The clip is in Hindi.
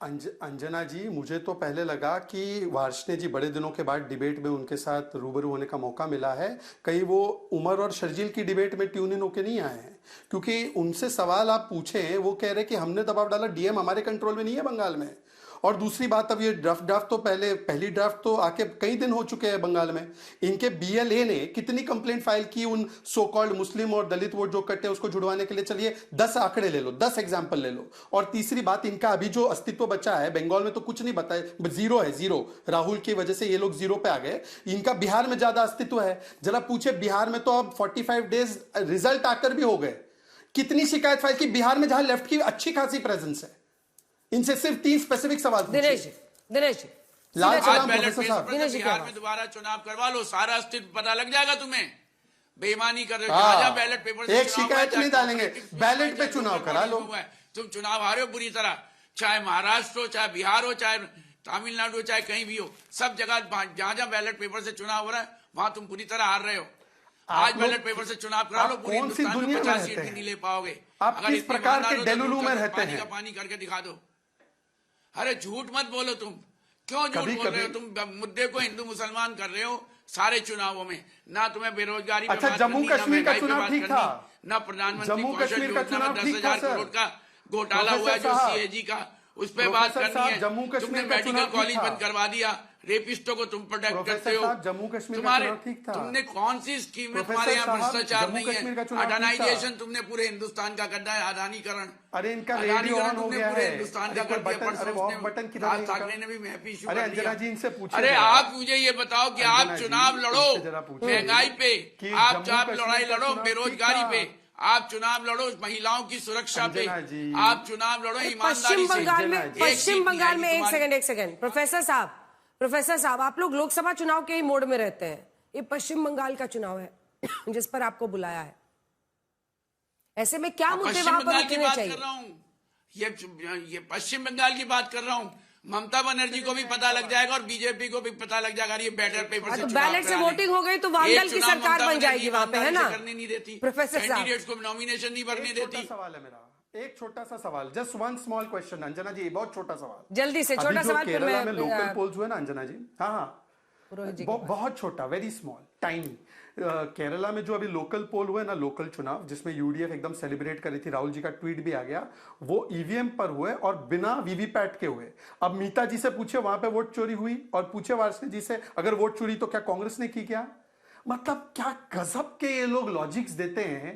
अंजना जी, मुझे तो पहले लगा कि वार्ष्णेय जी बड़े दिनों के बाद डिबेट में उनके साथ रूबरू होने का मौका मिला है, कहीं वो उमर और शर्जील की डिबेट में ट्यून इन होके नहीं आए हैं, क्योंकि उनसे सवाल आप पूछें, वो कह रहे कि हमने दबाव डाला, डीएम हमारे कंट्रोल में नहीं है बंगाल में। और दूसरी बात, अब ये ड्राफ्ट तो पहली ड्राफ्ट तो आके कई दिन हो चुके हैं बंगाल में। इनके बीएलए ने कितनी कंप्लेंट फाइल की उन सो कॉल्ड मुस्लिम और दलित वोट जो कटे उसको जुड़वाने के लिए। चलिए 10 आंकड़े ले लो, 10 एग्जाम्पल ले लो। और तीसरी बात, इनका अभी जो अस्तित्व बचा है बंगाल में तो कुछ नहीं बताया, जीरो है, जीरो। राहुल की वजह से ये लोग जीरो पे आ गए। इनका बिहार में ज्यादा अस्तित्व है। जरा पूछे, बिहार में तो अब 45 डेज रिजल्ट आकर भी हो गए। कितनी शिकायत फाइल की बिहार में, जहां लेफ्ट की अच्छी खासी प्रेजेंस है। इनसे सिर्फ 3 स्पेसिफिक सवाल पूछे। दिनेश जी लाल सलाम बैलेट प्रोफेसर साहब, बिहार में दोबारा चुनाव करवा लो, सारा अस्तित्व पता लग जाएगा तुम्हें। बेईमानी कर रहे हो, जहां बैलेट पेपर से एक शिकायत नहीं डालेंगे, बैलेट पे चुनाव करा लो। तुम चुनाव हारे हो बुरी तरह, चाहे महाराष्ट्र हो, चाहे बिहार हो, चाहे तमिलनाडु हो, चाहे कहीं भी हो, सब जगह जहां जहां बैलेट पेपर से चुनाव हो रहा है वहां तुम बुरी तरह हार रहे हो। आज बैलेट पेपर से चुनाव करा लो, पूरी हिंदुस्तान में 50 सीट भी नहीं ले पाओगे। आप किस प्रकार के डेलुलू में रहते हैं? का पानी करके दिखा दो। अरे झूठ मत बोलो, तुम क्यों झूठ बोल रहे हो? तुम मुद्दे को हिंदू मुसलमान कर रहे हो सारे चुनावों में। ना तुम्हें बेरोजगारी पे बात जम्मू करनी, ना कश्मीर का महंगाई पे चुनाव बात ठीक करनी, था। ना प्रधानमंत्री जम्मू कौशल कश्मीर का योजना में चुनाव 10,000 ठीक था, करोड़ का घोटाला हुआ है जो सीएजी का, उस पे बात करनी है। जम्मू तुमने कश्मीर का मेडिकल चुनाव कॉलेज ठीक था। बंद करवा दिया, रेपिस्टों को तुम प्रोटेक्ट करते हो। जम्मू कश्मीर का तुम्हारे चुनाव ठीक था। तुमने कौन सी स्कीम में प्रोफेसर तुम्हारे यहाँ साहब, भ्रष्टाचार जम्मू नहीं कश्मीर का है? चुनाव ठीक था। अडानाइजेशन तुमने पूरे हिंदुस्तान का करना है, अदानीकरण। अरे इनका रेडियो अदानीकरण ऑन हो तुमने गया पूरे है। हिंदुस्तान का अरे कर दिया। बटन, परसों अरे उसने बटन किधर राज है ठाकरे इनका? ने भी महफिल शुरू अरे कर अंजना दिया। जी, इनसे पूछिए अरे जरा। आप मुझे ये बताओ कि आप अंजना जी, चुनाव लड़ो इनसे जरा पूछिए महंगाई पे, कि आप जम्मू चाप कश्मीर लड़ाई का लड़ो चुनाव बेरोजगारी ठीक था। पे, आप चुनाव लड़ो महिलाओं की सुरक्षा पे, अंजना जी। आप चुनाव लड़ो ईमानदारी से। पश्चिम बंगाल में एक सेकंड प्रोफेसर साहब, आप लोग लोकसभा चुनाव के ही मोड में रहते हैं। ये पश्चिम बंगाल का चुनाव है जिस पर आपको बुलाया है। ऐसे में क्या मुद्दे वहां पर उठने चाहिए? ये पश्चिम बंगाल की बात कर रहा हूँ। ममता बनर्जी को भी पता लग जाएगा और बीजेपी को भी पता लग जाएगा ये बैलेट पेपर से बैलेट से वोटिंग हो गई तो वामदल की सरकार बन जाएगी वहां पे, है ना? करने नहीं देती प्रोफेसर साहब, कैंडिडेट्स को नॉमिनेशन नहीं भरने देती। सवाल है मेरा, एक छोटा सा सवाल, just one small question. Anjana ji, बहुत छोटा सवाल, जल्दी से छोटा सवाल। केरला में लोकल पोल्स हुए ना अंजना जी, हाँ बहुत छोटा, वेरी स्मॉल, टाइनी। केरला में जो अभी लोकल पोल हुए ना, लोकल चुनाव, जिसमें यूडीएफ एकदम सेलिब्रेट करी थी, राहुल जी का ट्वीट भी आ गया, वो ईवीएम पर हुए और बिना वीवीपैट के हुए। अब मीता जी से पूछे वहां पे वोट चोरी हुई, और पूछे वार्ष्णेय जी से अगर वोट चोरी तो क्या कांग्रेस ने की क्या? मतलब क्या गजब के ये लोग लॉजिक्स देते हैं।